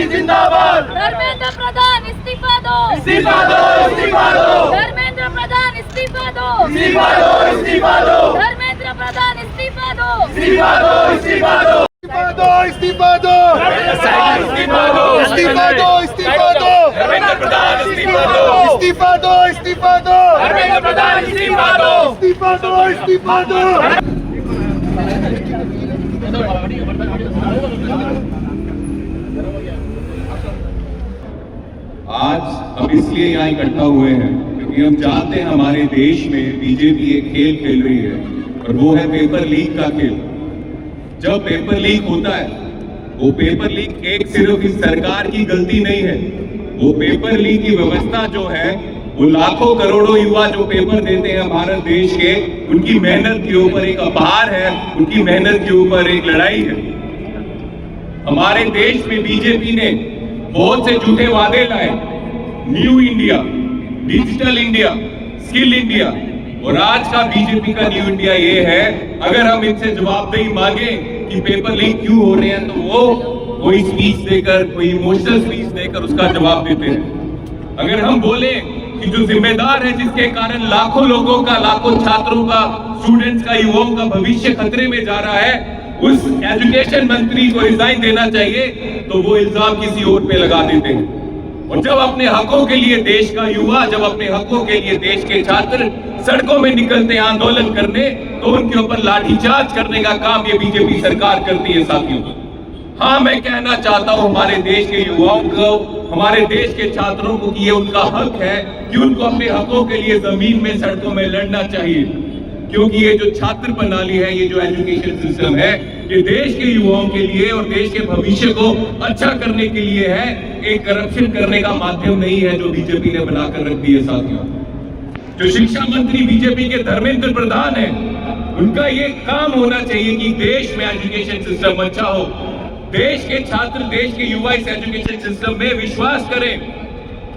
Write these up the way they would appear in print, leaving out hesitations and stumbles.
जिंदाबाद। धर्मेंद्र प्रधान इस्तीफा दो, इस्तीफा दो, इस्तीफा दो। धर्मेंद्र प्रधान इस्तीफा दो, इस्तीफा दो, इस्तीफा दो। धर्मेंद्र प्रधान इस्तीफा दो, इस्तीफा दो, इस्तीफा दो। इस्तीफा दो, इस्तीफा दो। इस्तीफा दो, इस्तीफा दो। धर्मेंद्र प्रधान इस्तीफा दो। इस्तीफा दो, इस्तीफा दो। धर्मेंद्र प्रधान इस्तीफा दो। इस्तीफा दो, इस्तीफा दो। आज हम इसलिए यहाँ इकट्ठा हुए हैं क्योंकि हम जानते हैं हमारे देश में बीजेपी एक खेल खेल रही है और वो है पेपर लीक का खेल। जब पेपर लीक होता है, वो पेपर लीक एक सिर्फ इस सरकार की गलती नहीं है, वो पेपर लीक की व्यवस्था जो है, वो लाखों करोड़ों युवा जो पेपर देते हैं भारत देश के, उनकी मेहनत के ऊपर एक अपहार है, उनकी मेहनत के ऊपर एक लड़ाई है। हमारे देश में बीजेपी ने बहुत से झूठे वादे लाए, new India, digital India, skill India, और आज का बीजेपी का न्यू इंडिया ये है, अगर हम इनसे जवाबदेही मांगे कि पेपर लीक क्यों हो रहे हैं, तो वो कोई स्पीच देकर, कोई इमोशनल स्पीच देकर उसका जवाब देते हैं। अगर हम बोले कि जो जिम्मेदार है जिसके कारण लाखों लोगों का, लाखों छात्रों का, स्टूडेंट्स का, युवाओं का भविष्य खतरे में जा रहा है, उस एजुकेशन मंत्री को रिजाइन देना चाहिए, तो वो इल्जाम किसी और पे लगा देते हैं। और जब अपने हकों के लिए देश का युवा, जब अपने हकों के लिए देश के छात्र सड़कों में निकलते हैं आंदोलन करने, तो उनके ऊपर लाठीचार्ज करने का काम ये बीजेपी सरकार करती है। साथियों, हाँ, मैं कहना चाहता हूं हमारे देश के युवाओं को, हमारे देश के छात्रों को कि ये उनका हक है कि उनको अपने हकों के लिए जमीन में, सड़कों में लड़ना चाहिए, क्योंकि ये जो छात्र प्रणाली है, ये जो एजुकेशन सिस्टम है, ये देश के युवाओं के लिए और देश के भविष्य को अच्छा करने के लिए है, एक करप्शन करने का माध्यम नहीं है जो बीजेपी ने बनाकर रख दी है। साथियों, जो शिक्षा मंत्री बीजेपी के धर्मेंद्र प्रधान है, उनका ये काम होना चाहिए कि देश में एजुकेशन सिस्टम अच्छा हो, देश के छात्र, देश के युवा इस एजुकेशन सिस्टम में विश्वास करें,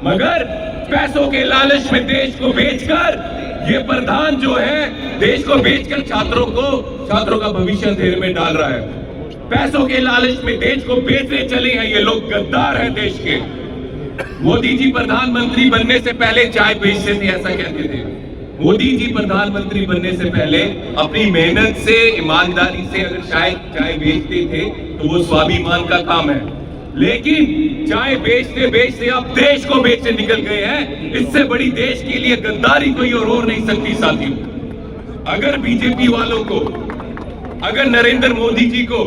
मगर पैसों के लालच में देश को बेचकर ये प्रधान जो है, देश को बेचकर छात्रों का भविष्य अंधेरे में डाल रहा है। पैसों के लालच में देश को बेचने चले हैं ये लोग, गद्दार हैं देश के। मोदी जी प्रधानमंत्री बनने से पहले चाय बेचते थे, ऐसा कहते थे। मोदी जी प्रधानमंत्री बनने से पहले अपनी मेहनत से, ईमानदारी से अगर चाय बेचते थे तो वो स्वाभिमान का काम है, लेकिन चाय बेचते बेचते अब देश को बेचने निकल गए हैं। इससे बड़ी देश के लिए गद्दारी कोई और हो नहीं सकती। साथियों, अगर बीजेपी वालों को, अगर नरेंद्र मोदी जी को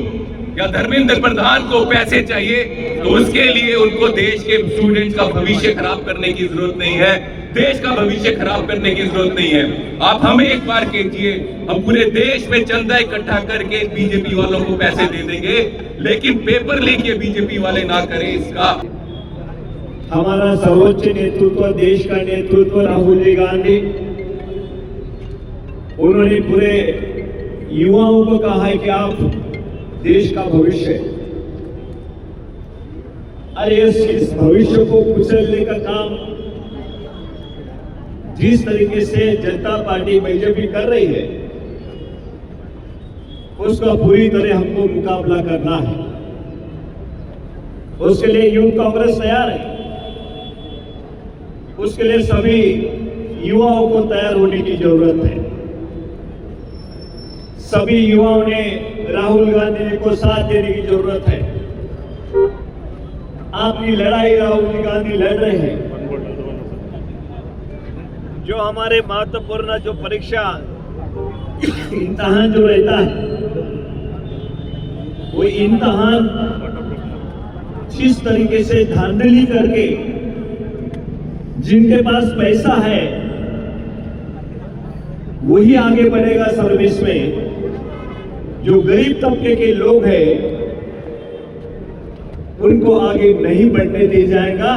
या धर्मेंद्र प्रधान को पैसे चाहिए, तो उसके लिए उनको देश के स्टूडेंट्स का भविष्य खराब करने की जरूरत नहीं है, देश का भविष्य खराब करने की जरूरत नहीं है। आप हमें एक बार कीजिए, हम पूरे देश में चंदा इकट्ठा करके बीजेपी वालों को पैसे दे देंगे, लेकिन पेपर लीक ये बीजेपी वाले ना करें। इसका हमारा सर्वोच्च नेतृत्व, देश का नेतृत्व राहुल जी गांधी, उन्होंने पूरे युवाओं को कहा है कि आप देश का भविष्य, अरे इस भविष्य को कुचलने का काम जिस तरीके से जनता पार्टी बीजेपी कर रही है, उसका पूरी तरह हमको मुकाबला करना है। उसके लिए यूथ कांग्रेस तैयार है, उसके लिए सभी युवाओं को तैयार होने की जरूरत है। सभी युवाओं ने राहुल गांधी जी को साथ देने की जरूरत है। आपकी लड़ाई राहुल गांधी लड़ रहे हैं। जो हमारे महत्वपूर्ण जो परीक्षा इम्तिहान जो रहता है, वो इम्तिहान जिस तरीके से धांधली करके जिनके पास पैसा है वही आगे बढ़ेगा सर्विस में, जो गरीब तबके के लोग हैं उनको आगे नहीं बढ़ने दिया जाएगा।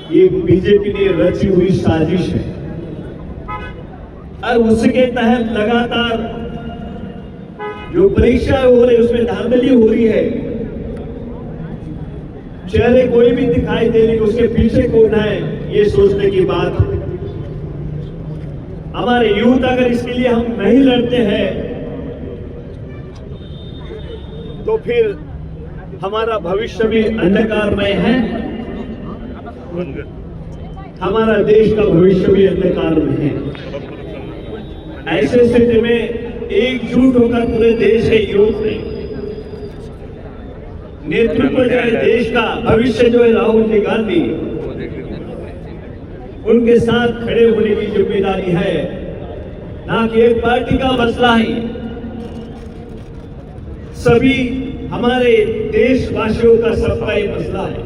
ये बीजेपी ने रची हुई साजिश है और उसके तहत लगातार जो परीक्षा हो रही है उसमें धांधली हो रही है। चेहरे कोई भी दिखाई दे रही, उसके पीछे कौन है, ये सोचने की बात है। हमारे यूथ अगर इसके लिए हम नहीं लड़ते हैं तो फिर हमारा भविष्य भी अंधकारमय है, हमारा देश का भविष्य भी अंधकार में है। ऐसे स्थिति में एकजुट होकर पूरे देश के यूथ ने नेतृत्व जो है देश का भविष्य जो है राहुल जी गांधी, उनके साथ खड़े होने की जिम्मेदारी है, ना कि एक पार्टी का मसला है। सभी हमारे देशवासियों का सबका ये मसला है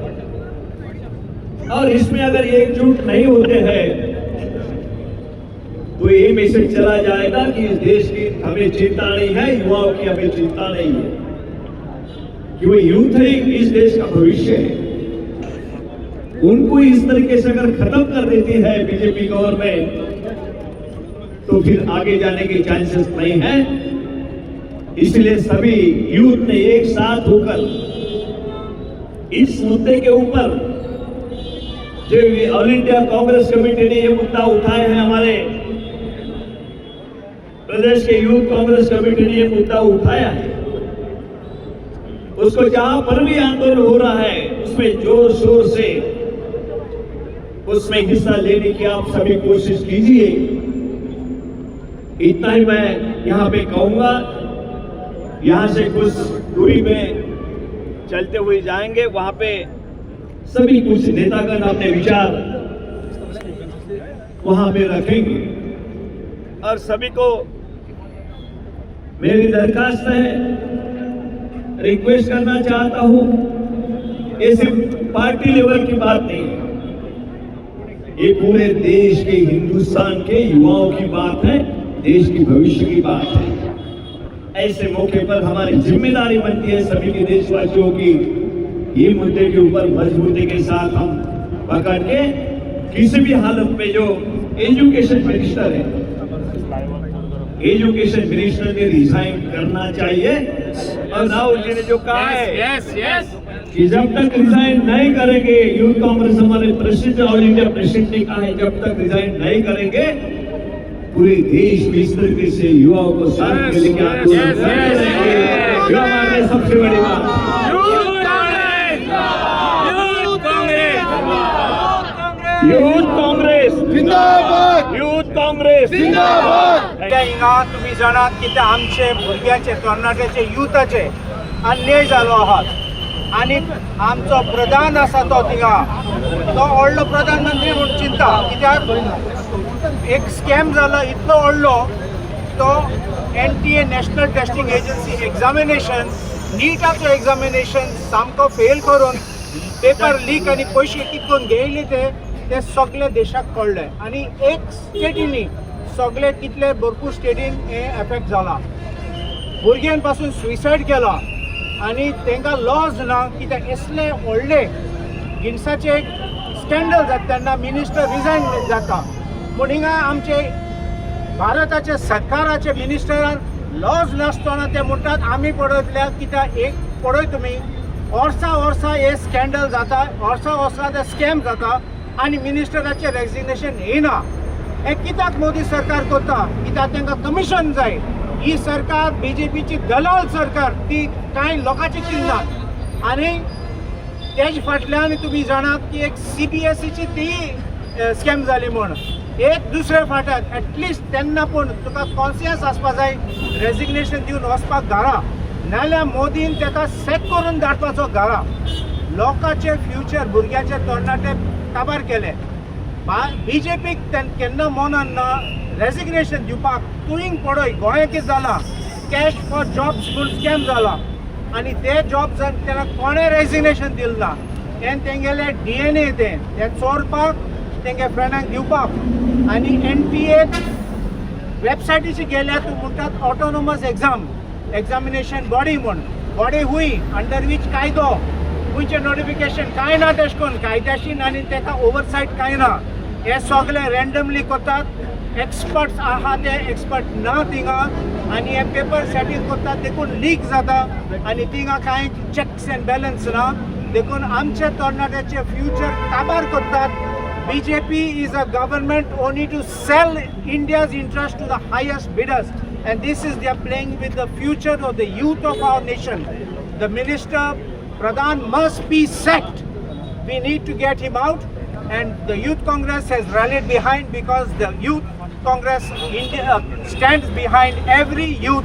और इसमें अगर एकजुट नहीं होते हैं तो ये मैसेज चला जाएगा कि इस देश की हमें चिंता नहीं है, युवाओं की हमें चिंता नहीं है, कि वो यूथ ही इस देश का भविष्य है। उनको इस तरीके से अगर खत्म कर देती है बीजेपी गवर्नमेंट तो फिर आगे जाने के चांसेस नहीं है। इसलिए सभी यूथ ने एक साथ होकर इस मुद्दे के ऊपर जो ऑल इंडिया कांग्रेस कमेटी ने ये मुद्दा उठाए हैं, हमारे प्रदेश के यूथ कांग्रेस कमेटी ने ये मुद्दा उठाया है, उसको जहां पर भी आंदोलन हो रहा है उसमें जोर शोर से उसमें हिस्सा लेने की आप सभी कोशिश कीजिए। इतना ही मैं यहां पे कहूंगा। यहां से कुछ दूरी पे चलते हुए जाएंगे, वहां पे सभी कुछ नेतागण अपने विचार वहां पे रखेंगे और सभी को मेरी दरखास्त है, रिक्वेस्ट करना चाहता हूं, ये सिर्फ पार्टी लेवल की बात नहीं है, ये पूरे देश के हिंदुस्तान के युवाओं की बात है, देश की भविष्य की बात है। ऐसे मौके पर हमारी जिम्मेदारी बनती है सभी के देशवासियों की, ये मुद्दे के ऊपर मजबूती के साथ हम पकड़ के किसी भी हालत में जो एजुकेशन मिनिस्टर है, एजुकेशन मिनिस्टर ने रिजाइन करना चाहिए। और राहुल जी ने जो कहा है कि जब तक रिजाइन नहीं करेंगे, यूथ कांग्रेस हमारे प्रेसिडेंट ऑल इंडिया प्रेसिडेंट ने कहा है जब तक रिजाइन नहीं करेंगे पूरे देश में इस तरीके से युवाओं को साथ लेके आंदोलन करते रहेंगे। जो हमारे सबसे बड़ी बात यूथ कांग्रेस जिंदाबाद, यूथ कांग्रेस जिंदाबाद। हिंगा तुम्ही जाणात की ते आमचे भुरग्याचे तरणाट्याचे युथाचे अन्याय जालो आहात आणि आमचो प्रधान आसा तो थिंगा तो व्हडलो प्रधानमंत्री म्हणून चिंता, कित्याक एक स्कॅम जालो इतलो व्हडलो तो NTA national testing agency examination नीटाचो एग्जामिनेशन सामको फेल करून पेपर लीक आनी पयशे कितून घेयले ते सगळे देशाक कळले आनी एक स्टेटीनी सगळे कितले भरपूर स्टेटीन हे एफेक्ट जाला। भुरग्यां पासून सुसायड केला आनी तांकां लॉज ना कित्याक असले व्हडले गिन्साचे स्कॅन्डल जाता तेन्ना मिनिस्टर रिजायन जाता, पूण हिंगा आमचे भारताचे सरकाराचे मिनिस्टरान लॉज नासतना ते म्हणटात आमी पळयतल्या, कित्याक एक पळय तुमी वर्सा हे स्कॅन्डल जाता, वर्सा ते स्कॅम जाता आनी मिनिस्टराचें रेजिग्नेशन येना। हे कित्याक मोदी सरकार करता? कित्याक तांकां कमिशन जाय। ही सरकार बीजेपीची दलाल सरकार, ती कांय लोकांची चिंतनात आनी तेज फाटल्यान तुमी जाणात की एक CBSEची ती स्कॅम जाली म्हण एक दुसरे फाटाक एटलिस्ट तेन्ना पूण तुका कॉन्सियन्स आसपा जाय रेजिग्नेशन दिवन वचपाक घरा, नाल्यार मोदीन ताका सॅक करून धाडपाचो घरा। लोकांचे फ्युचर भुरग्याचे तरणाटे काबार केले। बीजेपीक केन्ना मनान ना रेजिग्नेशन दिवपाक। तुयें पळय गोंय कितें जाला, कॅश फॉर जॉब्स म्हूण स्कॅम जाला आनी ते जॉब्स तेन्ना कोणें रेजिग्नेशन दिलें ना, तें तेंगेले DNA ते चोरपाक तेंगे फ्रेंडांक दिवपाक आनी NTA वेबसायटीचेर गेल्यार तूं म्हणटात ऑटोनोमस एग्जामिनेशन बॉडी म्हूण, बॉडी हुंय अंडर वीच कायदो खंयचे नोटिफिकेशन कांय ना, तेश कोन्न कायद्याशीन आनी ताका ओवरसायट कांय ना, हे सगळे रँडमली करतात। एक्सपर्ट्स आहा ते एक्सपर्ट ना थिंगा आनी हे पेपर सेटील करतात देखून लीक जाता आनी थिंगा कांय चेक्स एंड बॅलन्स ना, देखून आमचे तरणाट्याचे फ्युचर काबार करतात। BJP is a government only to sell India's interest to the highest bidders, and this is they are playing with the future of the youth of our nation. The minister Pradhan must be sacked. We need to get him out, and the Youth Congress has rallied behind, because the Youth Congress India stands behind every youth,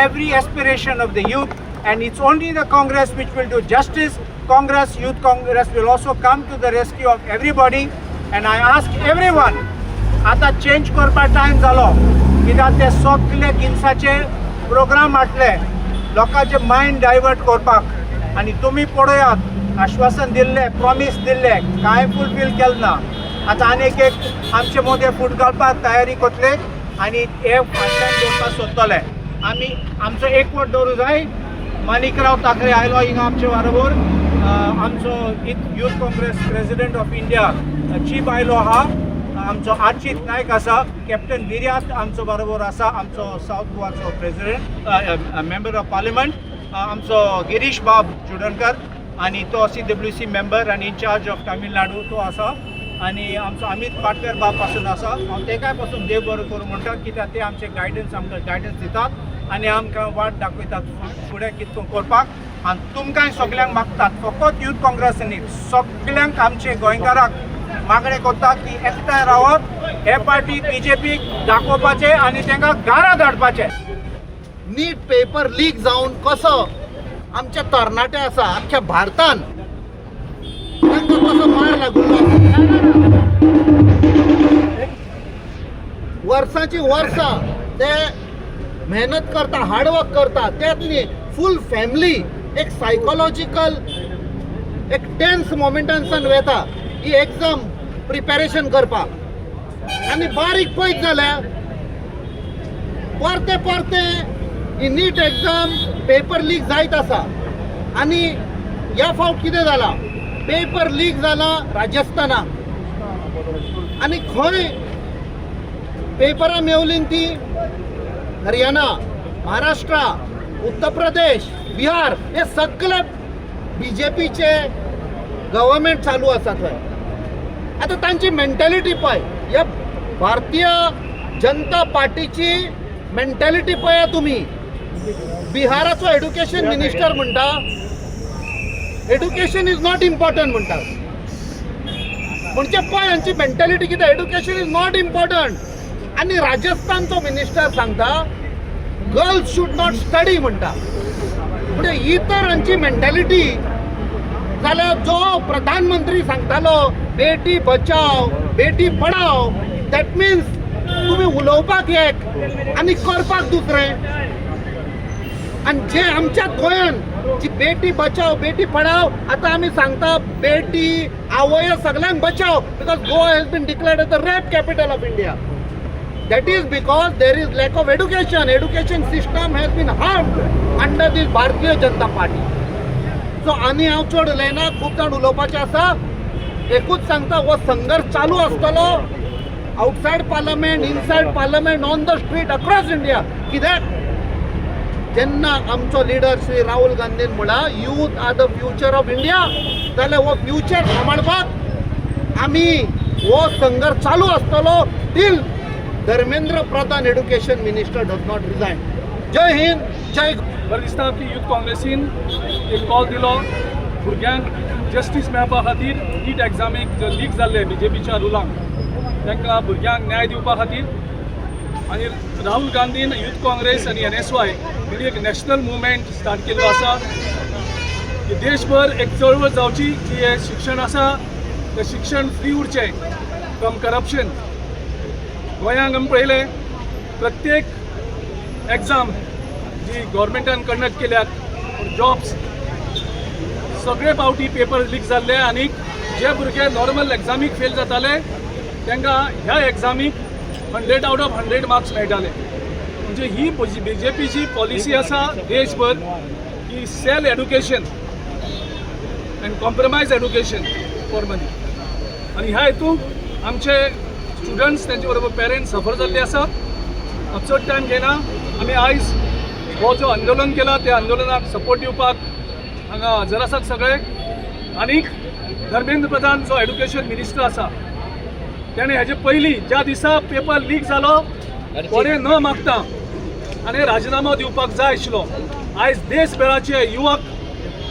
every aspiration of the youth, and it's only the Congress which will do justice. Congress, Youth Congress will also come to the rescue of everybody, and I ask everyone, आता change करपा time जालो, कित्याक ते सगळे हिंसाचे programme हाडले लोकांचे mind divert करपाक, आनी तुमी पळयात आश्वासन दिल्ले, प्रॉमिस दिल्ले, कांय फुलफील केलें ना. आतां आनीक एक आमचे मोदे फूट घालपाक तयारी करतले आनी हे फाटल्यान दवरपाक सोदतले. आमी आमचो एकवट दवरूं जाय. माणिकराव ठाकरे आयलो हिंगा आमचे बरोबर, आमचो youth Congress president of India chief आयलो आहा, आमचो अर्चित नायक आसा, कॅप्टन विर्यात आमचो बरोबर आसा, आमचो साऊथ गोवाचो प्रेसिडेंट मेंबर ऑफ पार्लिमेंट, आमचो गिरीश बाब चुडणकर, आनी तो CWC मेंबर आनी इनचार्ज ऑफ तामिळनाडू तो आसा, आनी आमचो अमित पाटकर बाब पासून आसा. हांव तेकाय पासून देव बरो करूं म्हणटा, कित्याक ते आमचे गायडन्स आमकां गायडन्स दितात आनी आमकां वाट दाखयतात फुडें कितें करपाक. आनी तुमकांय सगल्यांक मागतात, फकत यूथ काँग्रेस न्ही, सगल्यांक आमचे गोंयकाराक मागणें करतात की एकठांय रावप, हे पार्टी BJP दाखोवपाचे आनी तांकां घारा धाडपाचे. नीट पेपर लीक जावन कसो आमच्या तरणाटे आसा अख्ख्या भारतान तांकां कसो मार लागुल्लो, वर्सांची वर्सां ते मेहनत करता, हार्डवर्क करता, त्यात न्ही फूल फॅमिली एक सायकोलॉजिकल एक टेन्स मोमेंटांसान वेता ही एग्जाम प्रिपेरेशन करपाक, आनी बारीक पळयत जाल्यार परते परते ही नीट एग्जाम पेपर लीक जायत आसा. आनी ह्या फावट कितें जाला, पेपर लीक जाला राजस्थानाक, आनी खंय पेपरां मेवलीन ती हरियाणा, महाराष्ट्रा, उत्तर प्रदेश, बिहार, हे सगळे BJPचे गव्हर्मेंट चालू आसा थंय. आता तांची मेंटॅलिटी पळय, ह्या भारतीय जनता पार्टीची मेंटॅलिटी पळया तुमी. बिहाराचो एड्युकेशन मिनिस्टर म्हणटा एड्युकेशन इज नॉट इम्पॉर्टंट म्हणटा, म्हणजे पळय हांची मेंटॅलिटी कितें, एड्युकेशन इज नॉट इम्पॉर्टंट. आनी राजस्थानचो मिनिस्टर सांगता गर्ल्स शूड नॉट स्टडी म्हणटा. म्हणजे ही तर हांची मेंटॅलिटी. जाल्यार जो प्रधानमंत्री सांगतालो बेटी बचाव बेटी पढाव, दॅट मिन्स तुम्ही उलोवपाक एक आनी करपाक दुसरें. आनी जे आमच्या गोंयान जी बेटी बचाव बेटी पढाव, आतां आमी सांगता बेटी आवय सगळ्यांक बचाव, because Goa has been declared as the rape capital of India. That is because there is lack of education. Education system has been harmed under this Bharatiya Janata Party. So आनी हांव चड उलयना, खूब जाण उलोवपाचें आसा. एकूच सांगता, हो संघर्ष चालू आसतलो outside parliament, inside parliament, on the street across India. कित्याक जेन्ना आमचो लिडर श्री राहुल गांधीन म्हणला youth are the future of India, जाल्यार हो फ्युचर सांबाळपाक आमी हो संघर्ष चालू आसतलो till Dharmendra Pradhan education minister does not resign. जय हिंद, जय. बरें दिसता की यूथ काँग्रेसीन एक कॉल दिलो भुरग्यांक जस्टीस मेळपा खातीर. नीट एग्जामीक जे लीक जाल्ले BJPच्या रुलांक, तांकां भुरग्यांक न्याय दिवपा खातीर. आनी राहुल गांधीन यूथ काँग्रेस आनी NSY हांणी एक नॅशनल मुवमेंट स्टार्ट केल्लो आसा की देशभर एक चळवळ जावची की हें शिक्षण आसा तें शिक्षण फ्री उरचें फ्रॉम करप्शन. गोंयांक आमी पळयलें प्रत्येक एग्जाम जी गव्हर्मेंटान कंडक्ट केल्यात जॉब्स, सगळे फावटी पेपर लीक जाल्ले. आनी जे भुरगे नॉर्मल एग्जामीक फेल जाताले तांकां ह्या एग्जामीक 100 आउट ऑफ 100 मार्क्स मेळटाले. म्हणजे ही BJPची पॉलिसी आसा देशभर की sell education and compromise education for money. आनी ह्या हेतूंक आमचे स्टुडंट्स त्यांचे बरोबर पेरेंट्स सफर जाल्ले आसा. हांव चड टायम घेयना. आमी आयज हो जो आंदोलन केला त्या आंदोलनाक सपोर्ट दिवपाक हांगा हजर आसात सगळे. आनीक धर्मेंद्र प्रधान जो एड्युकेशन मिनिस्टर आसा त्याने हेजे पयलीं ज्या दिसा पेपर लीक जालो कोणें न मागता आनी राजिनामो दिवपाक जाय आशिल्लो. आयज देशभराचे युवक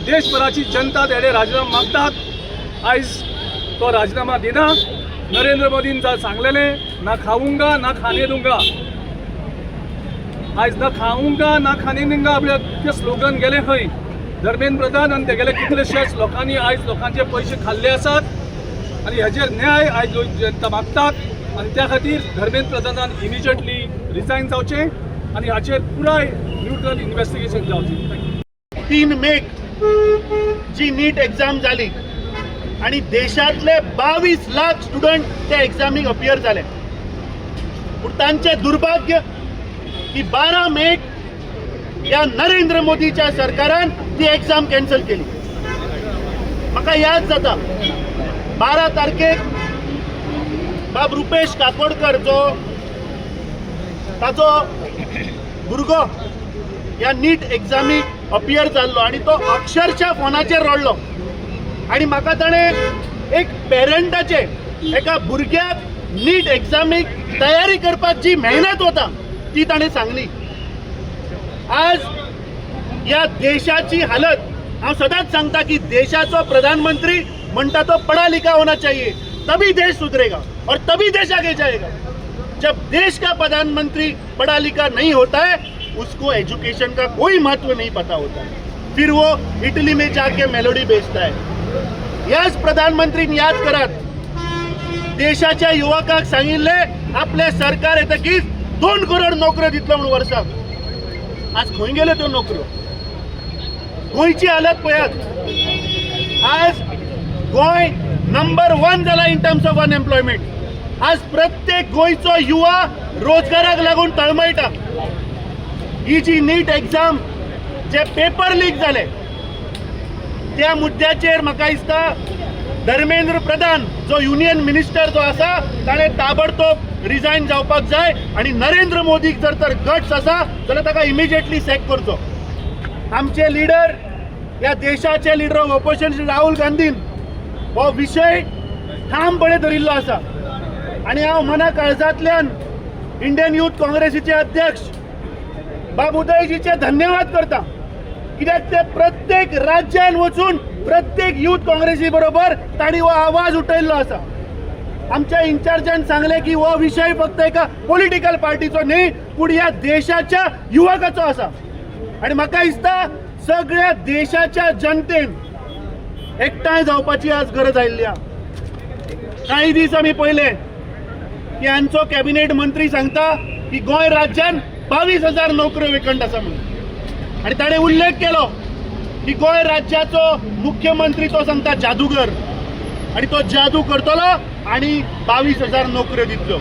देशभराची जनता तेडे राजीनामा मागतात. आयज तो राजीनामा दिना. नरेंद्र मोदीन सांगलेलें ना खाऊंगा ना खाने दूंगा. आयज ना खाऊंगा ना खाने दूंगा आपले स्लोगन गेले खंय. धर्मेंद्र प्रधान आनी तेगेले कितलेशेच लोकांनी आयज लोकांचे पयशे खाल्ले आसात आनी हेजेर न्याय आयज जनता मागतात. आनी त्या खातीर धर्मेंद्र प्रधानान इमिजिएटली रिजायन जावचें आनी हाचेर पुराय न्यूट्रल इन्व्हेस्टिगेशन जावचें. 3 मेक जी नीट एग्जाम जाली आणि देशातले 22 लाख स्टुडंट त्या एग्जामीक अपियर झाले. पण तांचे दुर्भाग्य की 12 मेक या नरेंद्र मोदीच्या सरकारान ती एग्जाम कॅन्सल केली. म्हाका याद जाता 12 तारखेक बाब रुपेश काकोडकर जो ताचो भुरगो या नीट एग्जामीक अपियर जाल्लो आणि तो अक्षरशः फोनाचेर रडलो आणि म्हाका ताणें एक पेरंटाचे एका भुरग्याक नीट एग्जामीक तयारी करपाक जी मेहनत होता ती ताणें सांगली. आज या देशाची हालत हांव सदांच सांगता की देशाचो प्रधानमंत्री म्हणटा तो पढ़ा लिखा होना चाहिए तभी देश सुधरेगा और तभी देश आगे जाएगा. जब देश का प्रधानमंत्री पढ़ा लिखा नहीं होता है उसको एजुकेशन का कोई महत्व नहीं पता होता. फिर वो इटली में जाके मेलोडी बेचता है. याच प्रधानमंत्रीन याद करात देशाच्या युवकांक सांगिल्ले आपले सरकार येतकीच 2 करोड नोकऱ्यो दितलो म्हणून वर्साक. आज खंय गेल्यो त्यो नोकऱ्यो? गोंयची हालत पळयात. आज गोंय नंबर 1 जाला इन टर्म्स ऑफ अनएम्प्लॉयमेंट. आज प्रत्येक गोंयचो युवा रोजगाराक लागून तळमळटा. ही जी नीट एग्जाम जे पेपर लीक जाले त्या मुद्द्याचेर म्हाका दिसता धर्मेंद्र प्रधान जो युनियन मिनिस्टर जो आसा ताणें ताबडतोब रिजायन जावपाक जाय आणि नरेंद्र मोदीक जर तर गट्स आसा जाल्यार ताका इमिजिएटली सॅक करचो. आमचे लिडर या देशाचे leader of opposition Rahul Gandhian हो विशय ठामपणे धरिल्लो आसा आणि हांव मना काळजांतल्यान इंडियन युथ काँग्रेसीचे अध्यक्ष बाब उदयजीचे धन्यवाद करता. कित्याक ते प्रत्येक राज्यान वचून प्रत्येक युथ काँग्रेसी बरोबर तांणी हो आवाज उठयल्लो आसा. आमच्या इन्चार्जान सांगले की हो विशय फक्त एका पॉलिटिकल पार्टीचो न्ही पूण ह्या देशाच्या युवकाचो आसा. आणि म्हाका दिसता सगळ्या देशाच्या जनतेन एकठांय जावपाची आज गरज आयिल्ली आहा. काही दीस आमी पळयले की हांचो कॅबिनेट मंत्री सांगता की गोंय राज्यान 22,000 नोकऱ्यो वेकंट आसा म्हणून. आणि ताणें उल्लेख केलो की गोंय राज्याचो मुख्यमंत्री तो सांगता जादूगर आणि तो जादू करतलो आणि 22,000 नोकऱ्यो दितल्यो.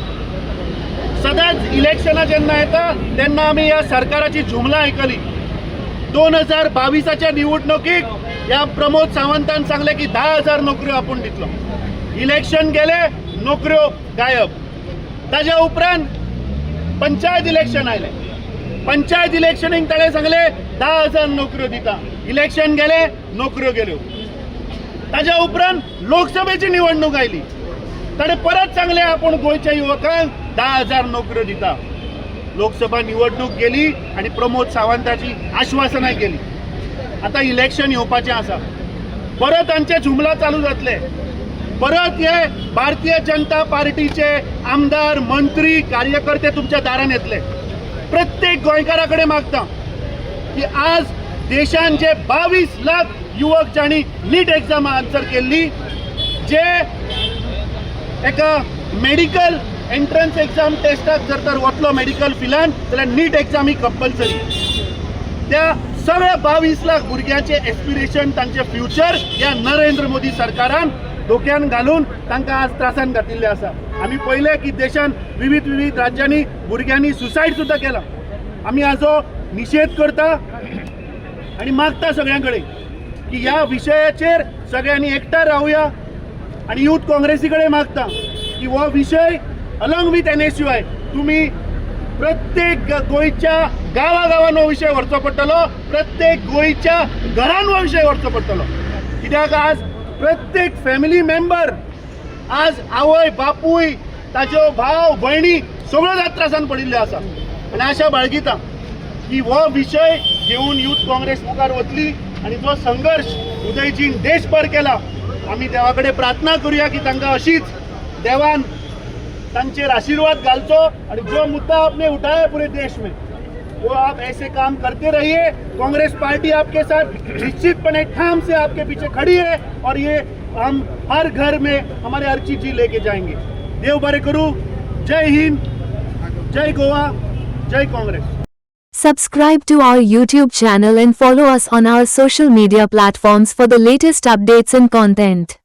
सदांच इलेक्शनां जेन्ना येता तेन्ना आमी ह्या सरकाराची जुमला आयकली. 2022च्या निवडणुकीक ह्या प्रमोद सावंतान सांगले की 10,000 नोकऱ्यो आपूण दितलो. इलेक्शन गेले नोकऱ्यो गायब. ताज्या उपरांत पंचायत इलेक्शन आयले. पंचायत इलेक्शनीक ताणें सांगले 10,000 नोकऱ्यो दिता. इलेक्शन गेले नोकऱ्यो गेल्यो. ताज्या उपरांत लोकसभेची निवडणूक आयली. ताणें परत सांगले आपूण गोंयच्या युवकांक 10,000 नोकऱ्यो दिता. लोकसभा निवडणूक गेली आणि प्रमोद सावंताची आश्वासनां केली. आता इलेक्शन येवपाचें आसा. परत तांचे जुमला चालू जातले. परत हे भारतीय जनता पार्टीचे आमदार मंत्री कार्यकर्ते तुमच्या दारान येतले. प्रत्येक गोंयकारा कडेन मागता की आज देशान जे 22 लाख युवक जाणी नीट एग्जाम आन्सर केल्ली जे एका मेडिकल एंट्रन्स एग्जाम टेस्टाक जर तर वतलो मेडिकल फिल्डान जाल्यार नीट एग्जाम ही कंपल्सरी. त्या सगळ्या 22 लाख भुरग्यांचे एस्पिरेशन तांचे फ्युचर या नरेंद्र मोदी सरकारान धोक्यान घालून तांकां आज त्रासान घातिल्ले आसा. आमी पळयले की देशान विविध राज्यांनी भुरग्यांनी सुसायड सुद्दां केला. आमी हाजो निशेध करता आणि मागता सगळ्यां कडेन की ह्या विशयाचेर सगळ्यांनी एकठांय रावया. आणि युथ काँग्रेसी कडेन मागता की हो विशय अलॉंग विथ NSUI तुम्ही प्रत्येक गोंयच्या गांवागांवान हो विशय व्हरचो पडटलो. प्रत्येक गोंयच्या घरान हो विशय व्हरचो पडटलो. कित्याक आज प्रत्येक फॅमिली मेंबर आज आवय बापूय ताज्यो भाव भयणी सगळ्यो त्रासान पडिल्ल्यो आसा. आनी आशा बाळगिता की हो विशय घेवन युथ काँग्रेस मुखार वतली आणि जो संघर्ष उदयजीन देशभर केला, आम्ही देवाकडे प्रार्थना करूया की तांकां अशीच देवान तांचेर आशीर्वाद घालचो आणि जो मुद्दा आपने उठाया पूरे देश में वो आप ऐसे काम करते रहिए। कांग्रेस पार्टी आपके साथ निश्चितपणे ठाम से आपके पीछे खड़ी है और ये हम हर घर में हमारे हर चीज लेके जाएंगे। देव बरे करू। जय हिंद, जय गोवा, जय Congress. Subscribe to our YouTube channel and follow us on our social media platforms for the latest updates and content.